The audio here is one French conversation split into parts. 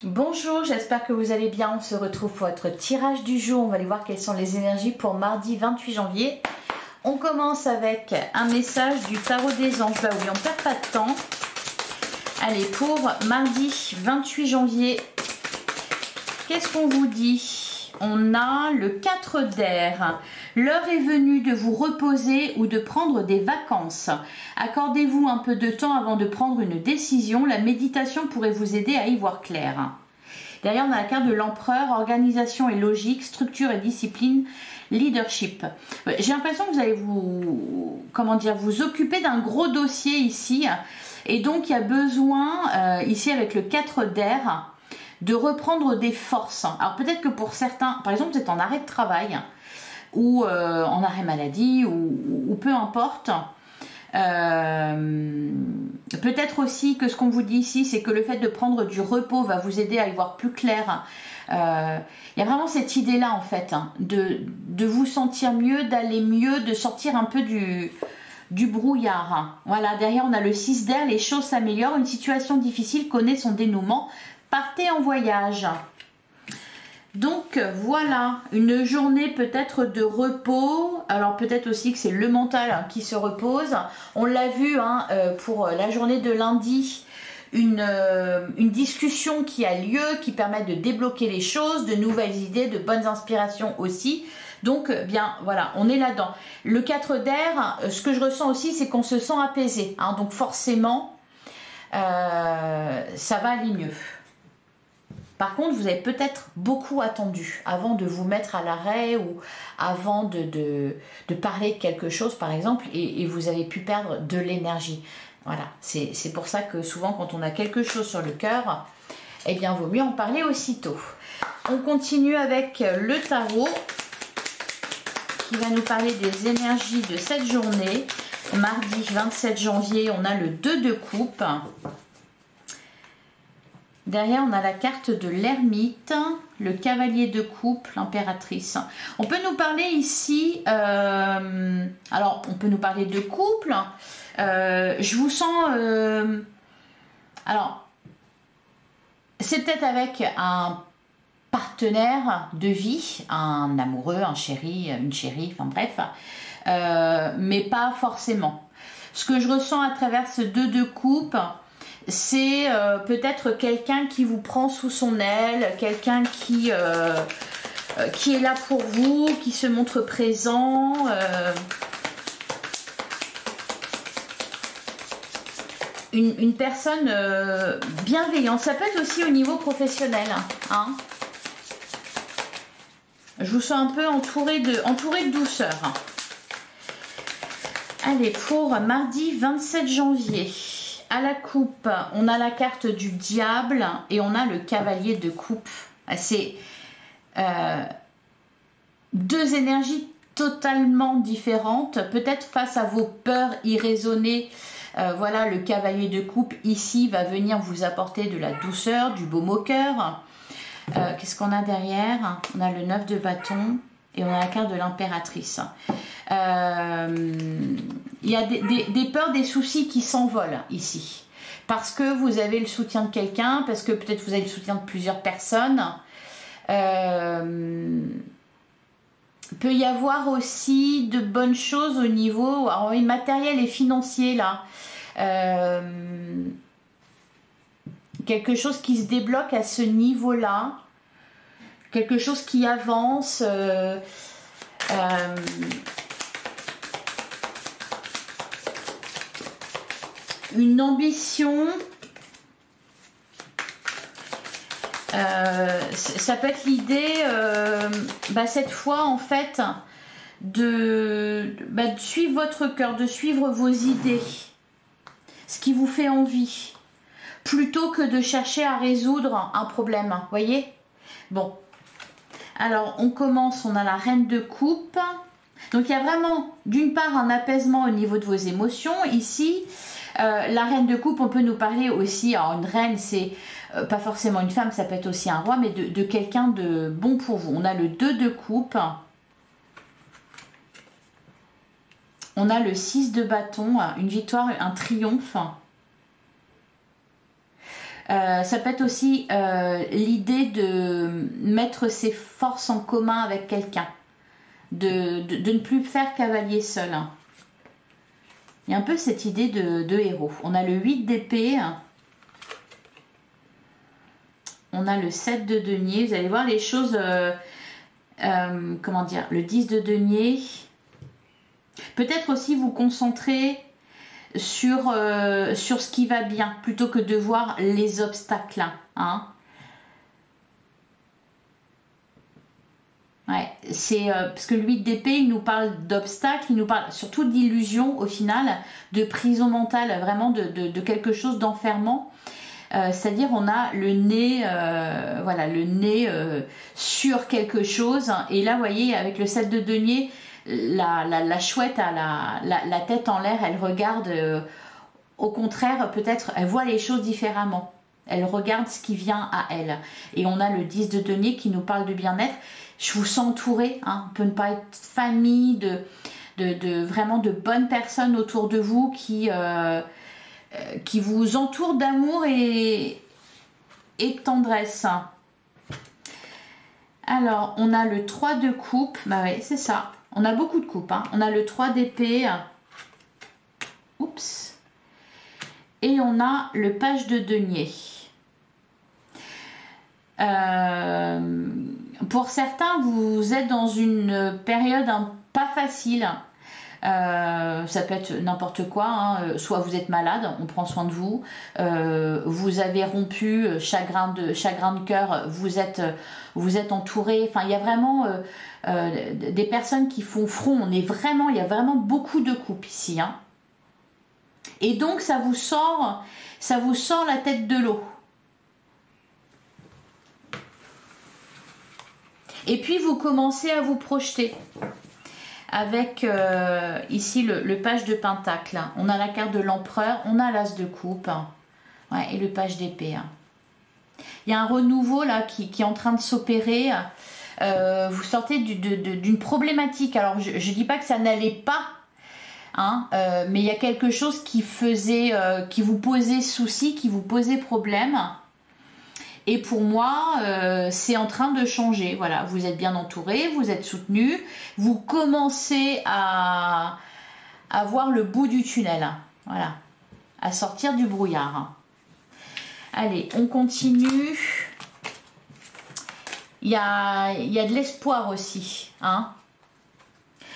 Bonjour, j'espère que vous allez bien. On se retrouve pour votre tirage du jour. On va aller voir quelles sont les énergies pour mardi 28 janvier. On commence avec un message du tarot des anges. Bah oui, on ne perd pas de temps. Allez, pour mardi 28 janvier, qu'est-ce qu'on vous dit? On a le 4 d'air. L'heure est venue de vous reposer ou de prendre des vacances. Accordez-vous un peu de temps avant de prendre une décision. La méditation pourrait vous aider à y voir clair. Derrière, on a la carte de l'empereur, organisation et logique, structure et discipline, leadership. J'ai l'impression que vous allez vous occuper d'un gros dossier ici. Et donc, il y a besoin, ici avec le 4 d'air, de reprendre des forces. Alors peut-être que pour certains, par exemple, vous êtes en arrêt de travail ou en arrêt maladie ou peu importe. Peut-être aussi que ce qu'on vous dit ici, c'est que le fait de prendre du repos va vous aider à y voir plus clair. Il y a vraiment cette idée-là en fait, hein, de vous sentir mieux, d'aller mieux, de sortir un peu du brouillard. Voilà, derrière on a le 6 d'air, les choses s'améliorent, une situation difficile connaît son dénouement. Partez en voyage. Donc voilà, une journée peut-être de repos. Alors peut-être aussi que c'est le mental qui se repose. On l'a vu hein, pour la journée de lundi, une discussion qui a lieu, qui permet de débloquer les choses, de nouvelles idées, de bonnes inspirations aussi. Donc bien voilà, on est là-dedans. Le 4 d'air, ce que je ressens aussi, c'est qu'on se sent apaisé. Hein, donc forcément, ça va aller mieux. Par contre, vous avez peut-être beaucoup attendu avant de vous mettre à l'arrêt ou avant de parler de quelque chose, par exemple, et vous avez pu perdre de l'énergie. Voilà, c'est pour ça que souvent, quand on a quelque chose sur le cœur, eh bien, vaut mieux en parler aussitôt. On continue avec le tarot qui va nous parler des énergies de cette journée. Mardi 27 janvier, on a le 2 de coupe. Derrière, on a la carte de l'ermite, le cavalier de coupe, l'impératrice. On peut nous parler ici, alors on peut nous parler de couple. Je vous sens, alors c'est peut-être avec un partenaire de vie, un amoureux, un chéri, une chérie, enfin bref, mais pas forcément. Ce que je ressens à travers ce 2 de coupe, c'est peut-être quelqu'un qui vous prend sous son aile, quelqu'un qui est là pour vous, qui se montre présent. Une personne bienveillante. Ça peut être aussi au niveau professionnel. Hein. Je vous sens un peu entouré de douceur. Allez, pour mardi 27 janvier. À la coupe, on a la carte du diable et on a le cavalier de coupe. C'est deux énergies totalement différentes, peut-être face à vos peurs irraisonnées. Voilà, le cavalier de coupe ici va venir vous apporter de la douceur, du baume au cœur. Qu'est-ce qu'on a derrière? On a le 9 de bâton et on a la carte de l'impératrice. Il y a des peurs, des soucis qui s'envolent ici. Parce que vous avez le soutien de quelqu'un, parce que peut-être vous avez le soutien de plusieurs personnes. Peut y avoir aussi de bonnes choses au niveau matériel et financier là. Quelque chose qui se débloque à ce niveau-là. Quelque chose qui avance. Une ambition, ça peut être l'idée, cette fois en fait, de suivre votre cœur, de suivre vos idées, ce qui vous fait envie, plutôt que de chercher à résoudre un problème, vous voyez? Bon, alors on commence, on a la reine de coupe, donc il y a vraiment d'une part un apaisement au niveau de vos émotions, ici. La reine de coupe, on peut nous parler aussi, alors une reine c'est pas forcément une femme, ça peut être aussi un roi, mais de quelqu'un de bon pour vous. On a le 2 de coupe, on a le 6 de bâton, une victoire, un triomphe. Ça peut être aussi l'idée de mettre ses forces en commun avec quelqu'un, de ne plus faire cavalier seul. Il y a un peu cette idée de héros. On a le 8 d'épée, on a le 7 de denier. Vous allez voir les choses, comment dire, le 10 de denier. Peut-être aussi vous concentrer sur ce qui va bien, plutôt que de voir les obstacles. Hein. Ouais, c'est parce que le 8 d'épée, il nous parle d'obstacles, il nous parle surtout d'illusion au final, de prison mentale, vraiment de quelque chose d'enfermant. C'est-à-dire on a le nez, voilà, le nez sur quelque chose. Et là, vous voyez, avec le 7 de denier, la chouette a la tête en l'air, elle regarde, au contraire, peut-être, elle voit les choses différemment. Elle regarde ce qui vient à elle. Et on a le 10 de denier qui nous parle de bien-être. Je vous sens entouré, hein. On peut ne pas être famille, vraiment de bonnes personnes autour de vous qui vous entourent d'amour et de tendresse. Alors, on a le 3 de coupe. Bah oui, c'est ça. On a beaucoup de coupes. Hein. On a le 3 d'épée. Oups. Et on a le page de denier. Pour certains, vous êtes dans une période pas facile. Ça peut être n'importe quoi, hein. Soit vous êtes malade, on prend soin de vous, vous avez rompu, chagrin de cœur, vous êtes entouré. Enfin, il y a vraiment des personnes qui font front. Il y a vraiment beaucoup de coupes ici, hein. Et donc ça vous sort la tête de l'eau. Et puis vous commencez à vous projeter avec ici le page de pentacle. On a la carte de l'empereur, on a l'as de coupe, ouais, et le page d'épée. Il y a un renouveau là qui est en train de s'opérer. Vous sortez d'une problématique. Alors je ne dis pas que ça n'allait pas, hein, mais il y a quelque chose qui vous posait souci, qui vous posait problème. Et pour moi, c'est en train de changer. Voilà, vous êtes bien entouré, vous êtes soutenu, vous commencez à voir le bout du tunnel. Voilà, à sortir du brouillard. Allez, on continue. Il y a de l'espoir aussi, hein.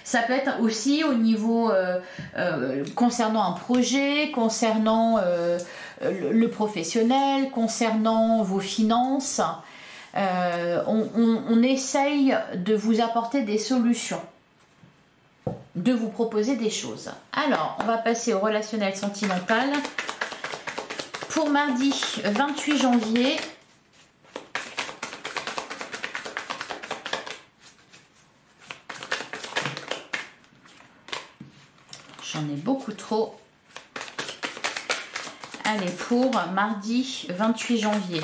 Ça peut être aussi au niveau concernant un projet, concernant le professionnel, concernant vos finances. On essaye de vous apporter des solutions, de vous proposer des choses. Alors, on va passer au relationnel sentimental. Pour mardi 28 janvier, j'en ai beaucoup trop. Allez, pour mardi 28 janvier.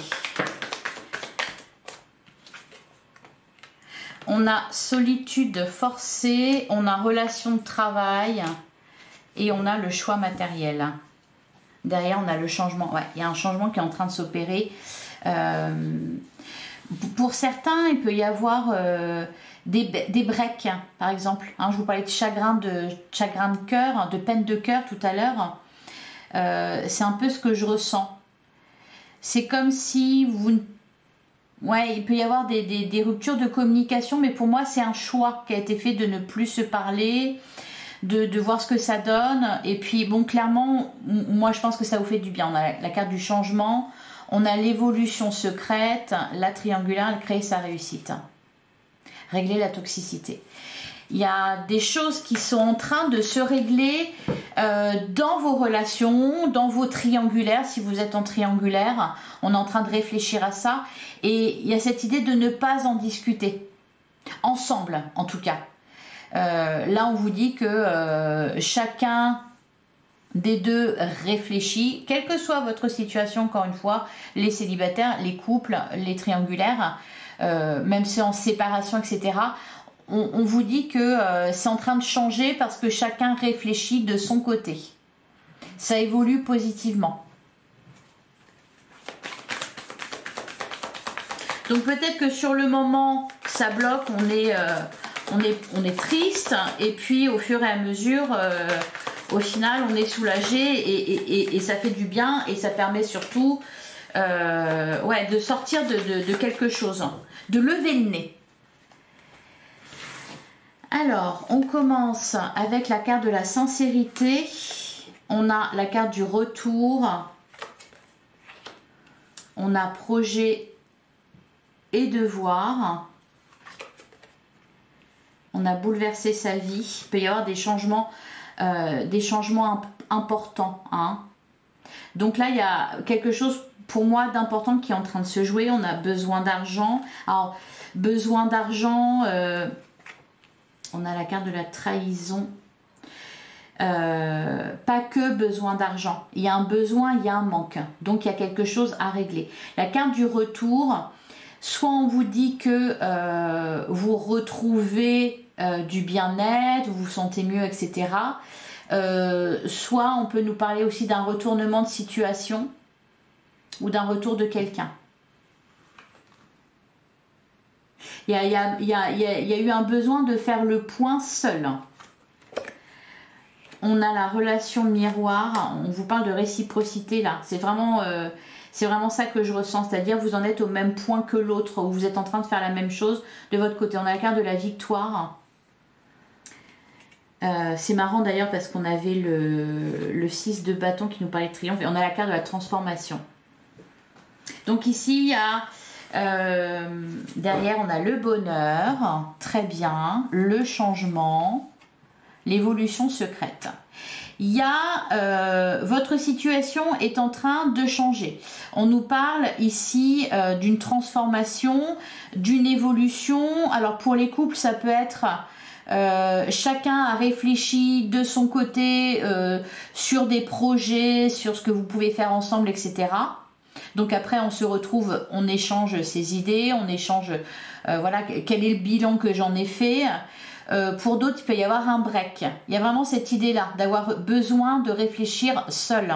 On a solitude forcée, on a relation de travail et on a le choix matériel. Derrière, on a le changement. Ouais, il y a un changement qui est en train de s'opérer. Pour certains, il peut y avoir des breaks, par exemple. Hein, je vous parlais de chagrin de cœur, de peine de cœur tout à l'heure. C'est un peu ce que je ressens. C'est comme si vous... Ouais, il peut y avoir des ruptures de communication, mais pour moi, c'est un choix qui a été fait de ne plus se parler, de voir ce que ça donne. Et puis, bon, clairement, moi, je pense que ça vous fait du bien. On a la carte du changement, on a l'évolution secrète, la triangulaire, elle crée sa réussite. Régler la toxicité. Il y a des choses qui sont en train de se régler dans vos relations, dans vos triangulaires. Si vous êtes en triangulaire, on est en train de réfléchir à ça. Et il y a cette idée de ne pas en discuter. Ensemble, en tout cas. Là, on vous dit que chacun des deux réfléchit, quelle que soit votre situation, encore une fois, les célibataires, les couples, les triangulaires, même ceux en séparation, etc., on vous dit que c'est en train de changer parce que chacun réfléchit de son côté. Ça évolue positivement. Donc peut-être que sur le moment, ça bloque, on est triste, et puis au fur et à mesure, au final, on est soulagé et ça fait du bien, et ça permet surtout ouais, de sortir de quelque chose, de lever le nez. Alors, on commence avec la carte de la sincérité. On a la carte du retour. On a projet et devoir. On a bouleversé sa vie. Il peut y avoir des changements importants. Hein. Donc là, il y a quelque chose pour moi d'important qui est en train de se jouer. On a besoin d'argent. Alors, besoin d'argent... on a la carte de la trahison. Pas que besoin d'argent. Il y a un besoin, il y a un manque. Donc, il y a quelque chose à régler. La carte du retour, soit on vous dit que vous retrouvez du bien-être, vous vous sentez mieux, etc. Soit on peut nous parler aussi d'un retournement de situation ou d'un retour de quelqu'un. Il y a eu un besoin de faire le point seul. On a la relation miroir. On vous parle de réciprocité là. C'est vraiment ça que je ressens. C'est-à-dire vous en êtes au même point que l'autre. Ou vous êtes en train de faire la même chose de votre côté. On a la carte de la victoire. C'est marrant d'ailleurs parce qu'on avait le 6 de bâton qui nous parlait de triomphe. Et on a la carte de la transformation. Donc ici il y a... derrière on a le bonheur, très bien, le changement, l'évolution secrète. Il y a votre situation est en train de changer. On nous parle ici d'une transformation, d'une évolution. Alors pour les couples ça peut être chacun a réfléchi de son côté sur des projets, sur ce que vous pouvez faire ensemble, etc. Donc après on se retrouve, on échange ses idées, on échange voilà quel est le bilan que j'en ai fait. Pour d'autres il peut y avoir un break. Il y a vraiment cette idée là d'avoir besoin de réfléchir seul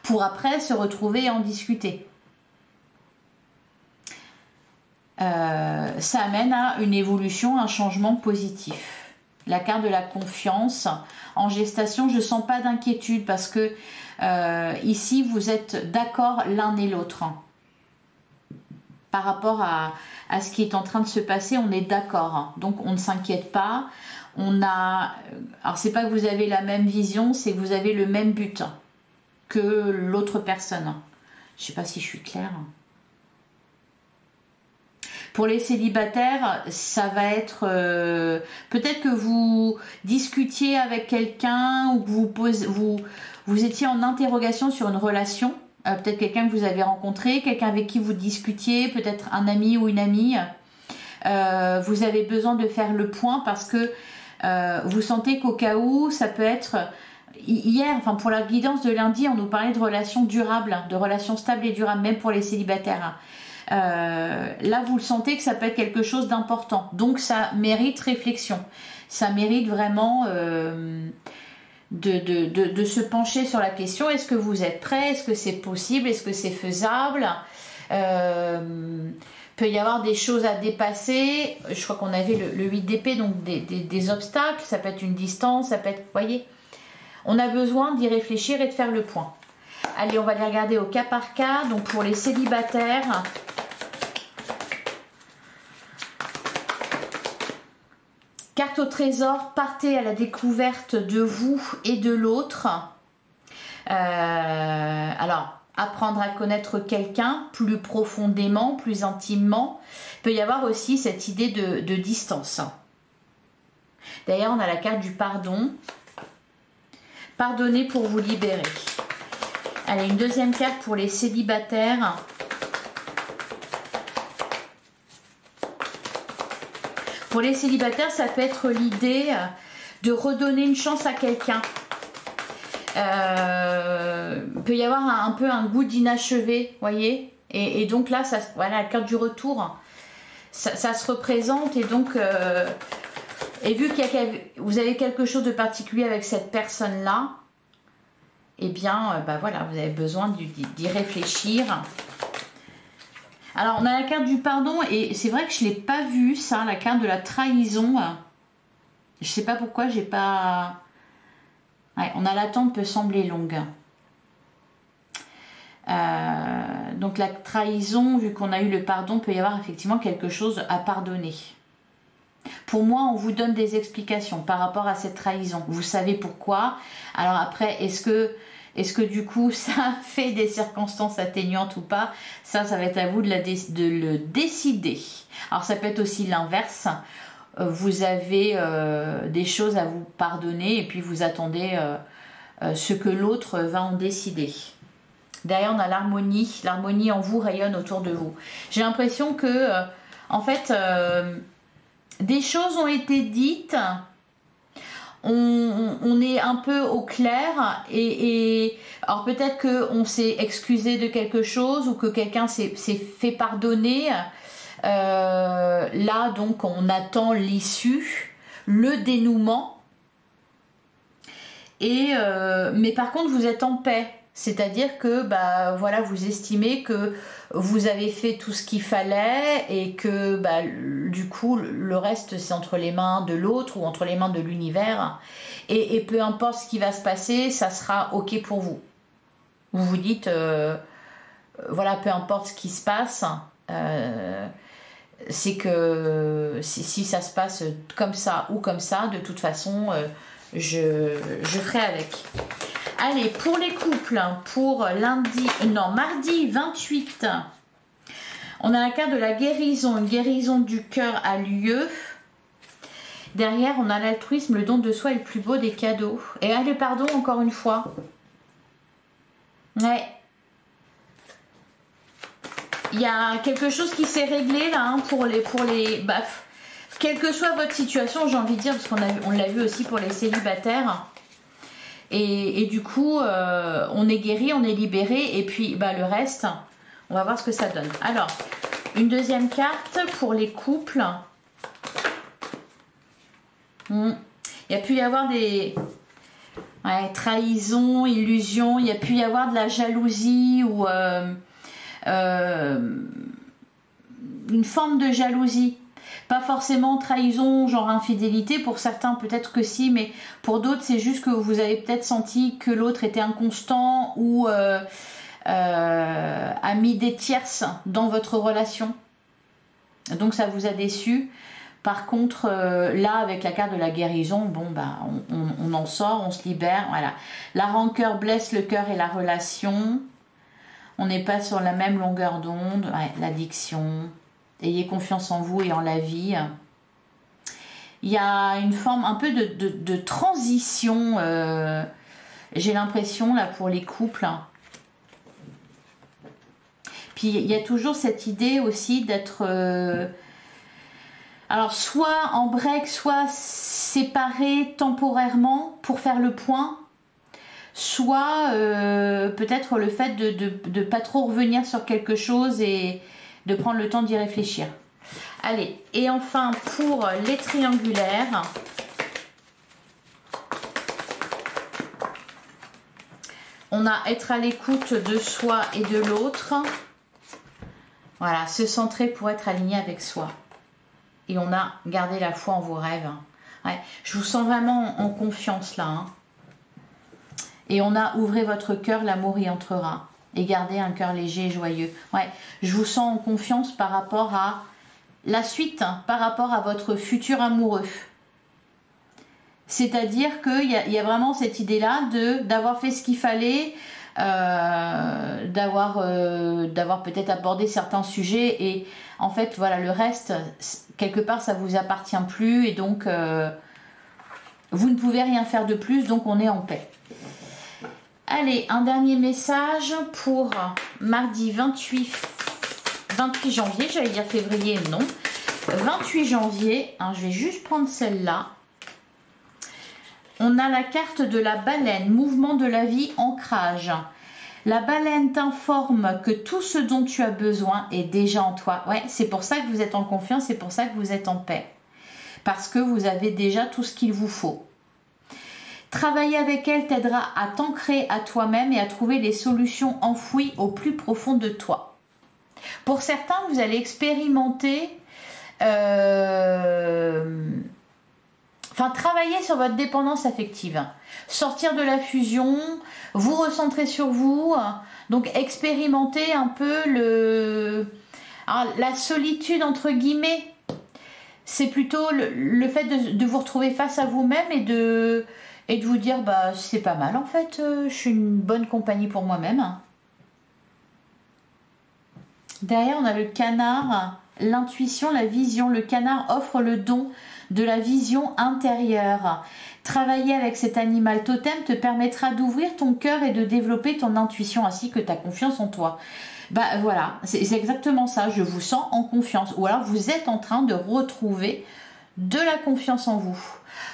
pour après se retrouver et en discuter. Ça amène à une évolution, un changement positif. La carte de la confiance en gestation, je ne sens pas d'inquiétude parce que ici vous êtes d'accord l'un et l'autre par rapport à ce qui est en train de se passer. On est d'accord, donc on ne s'inquiète pas. Alors c'est pas que vous avez la même vision, c'est que vous avez le même but que l'autre personne. Je sais pas si je suis claire. Pour les célibataires, ça va être peut-être que vous discutiez avec quelqu'un ou que vous étiez en interrogation sur une relation. Peut-être quelqu'un que vous avez rencontré, quelqu'un avec qui vous discutiez, peut-être un ami ou une amie. Vous avez besoin de faire le point parce que vous sentez qu'au cas où, ça peut être... Hier, enfin pour la guidance de lundi, on nous parlait de relations durables, de relations stables et durables, même pour les célibataires. Là vous le sentez que ça peut être quelque chose d'important, donc ça mérite réflexion, ça mérite vraiment de se pencher sur la question. Est-ce que vous êtes prêt, est-ce que c'est possible, est-ce que c'est faisable, peut y avoir des choses à dépasser. Je crois qu'on avait le 8 d'épée, donc des obstacles, ça peut être une distance, ça peut être, vous voyez, on a besoin d'y réfléchir et de faire le point. Allez, on va les regarder au cas par cas. Donc pour les célibataires, carte au trésor, partez à la découverte de vous et de l'autre. Alors, apprendre à connaître quelqu'un plus profondément, plus intimement. Il peut y avoir aussi cette idée de distance. D'ailleurs, on a la carte du pardon. Pardonnez pour vous libérer. Allez, une deuxième carte pour les célibataires. Pour les célibataires, ça peut être l'idée de redonner une chance à quelqu'un. Peut y avoir un peu un goût d'inachevé, voyez. Et donc là, ça, voilà, la carte du retour, ça se représente. Et donc, et vu que vous avez quelque chose de particulier avec cette personne-là, eh bien, bah voilà, vous avez besoin d'y réfléchir. Alors, on a la carte du pardon et c'est vrai que je ne l'ai pas vue, ça, la carte de la trahison. Je ne sais pas pourquoi, j'ai pas... Ouais, on a l'attente peut sembler longue. Donc la trahison, vu qu'on a eu le pardon, peut y avoir effectivement quelque chose à pardonner. Pour moi, on vous donne des explications par rapport à cette trahison. Vous savez pourquoi. Alors après, est-ce que du coup, ça fait des circonstances atténuantes ou pas? Ça va être à vous de le décider. Alors ça peut être aussi l'inverse. Vous avez des choses à vous pardonner et puis vous attendez ce que l'autre va en décider. Derrière, on a l'harmonie. L'harmonie en vous rayonne autour de vous. J'ai l'impression que, en fait, des choses ont été dites. On est un peu au clair. Alors, peut-être qu'on s'est excusé de quelque chose ou que quelqu'un s'est fait pardonner. Là, donc, on attend l'issue, le dénouement. Mais par contre, vous êtes en paix. C'est-à-dire que bah, voilà, vous estimez que vous avez fait tout ce qu'il fallait et que bah, du coup le reste c'est entre les mains de l'autre ou entre les mains de l'univers et peu importe ce qui va se passer, ça sera ok pour vous. Vous vous dites voilà, peu importe ce qui se passe, c'est que si ça se passe comme ça ou comme ça, de toute façon je ferai avec. Allez, pour les couples, pour mardi 28, on a la carte de la guérison. Une guérison du cœur a lieu. Derrière, on a l'altruisme, le don de soi est le plus beau des cadeaux. Et le pardon, encore une fois. Ouais. Il y a quelque chose qui s'est réglé là, hein, pour les baffes. Quelle que soit votre situation, j'ai envie de dire, parce qu'on l'a vu aussi pour les célibataires. Et du coup, on est guéri, on est libéré. Et puis, bah, le reste, on va voir ce que ça donne. Alors, une deuxième carte pour les couples. Il y a pu y avoir des trahisons, illusions. Il y a pu y avoir de la jalousie ou une forme de jalousie. Pas forcément trahison, genre infidélité, pour certains peut-être que si, mais pour d'autres c'est juste que vous avez peut-être senti que l'autre était inconstant ou a mis des tierces dans votre relation. Donc ça vous a déçu. Par contre, là avec la carte de la guérison, bon bah on en sort, on se libère, voilà. La rancœur blesse le cœur et la relation. On n'est pas sur la même longueur d'onde, ouais, l'addiction. Ayez confiance en vous et en la vie. Il y a une forme un peu de transition, j'ai l'impression, là, pour les couples. Puis, il y a toujours cette idée aussi d'être... alors, soit en break, soit séparés temporairement pour faire le point. Soit peut-être le fait de pas trop revenir sur quelque chose et... de prendre le temps d'y réfléchir. Allez, et enfin pour les triangulaires, on a être à l'écoute de soi et de l'autre. Voilà, se centrer pour être aligné avec soi. Et on a gardé la foi en vos rêves. Ouais, je vous sens vraiment en confiance là. Hein. Et on a ouvrez votre cœur, l'amour y entrera. Et gardez un cœur léger et joyeux. Ouais, je vous sens en confiance par rapport à la suite, hein, par rapport à votre futur amoureux. C'est-à-dire qu'il y a vraiment cette idée-là d'avoir fait ce qu'il fallait, d'avoir peut-être abordé certains sujets et en fait, voilà, le reste, quelque part, ça vous appartient plus et donc vous ne pouvez rien faire de plus, donc on est en paix. Allez, un dernier message pour mardi 28 janvier, j'allais dire février, non. 28 janvier, hein, je vais juste prendre celle-là. On a la carte de la baleine, mouvement de la vie, ancrage. La baleine t'informe que tout ce dont tu as besoin est déjà en toi. Ouais, c'est pour ça que vous êtes en confiance, c'est pour ça que vous êtes en paix. Parce que vous avez déjà tout ce qu'il vous faut. Travailler avec elle t'aidera à t'ancrer à toi-même et à trouver les solutions enfouies au plus profond de toi. Pour certains, vous allez expérimenter, travailler sur votre dépendance affective. Sortir de la fusion, vous recentrer sur vous, donc expérimenter un peu la solitude entre guillemets. C'est plutôt le fait de vous retrouver face à vous-même et de vous dire bah c'est pas mal en fait, je suis une bonne compagnie pour moi-même. Derrière on a le canard, l'intuition, la vision. Le canard offre le don de la vision intérieure. Travailler avec cet animal totem te permettra d'ouvrir ton cœur et de développer ton intuition ainsi que ta confiance en toi. Bah voilà, c'est exactement ça, je vous sens en confiance. Ou alors vous êtes en train de retrouver de la confiance en vous.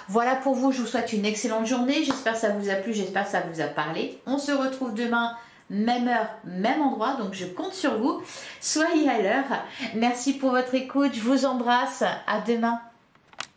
Voilà pour vous, je vous souhaite une excellente journée. J'espère que ça vous a plu, j'espère que ça vous a parlé. On se retrouve demain, même heure, même endroit. Donc je compte sur vous. Soyez à l'heure. Merci pour votre écoute, je vous embrasse. À demain.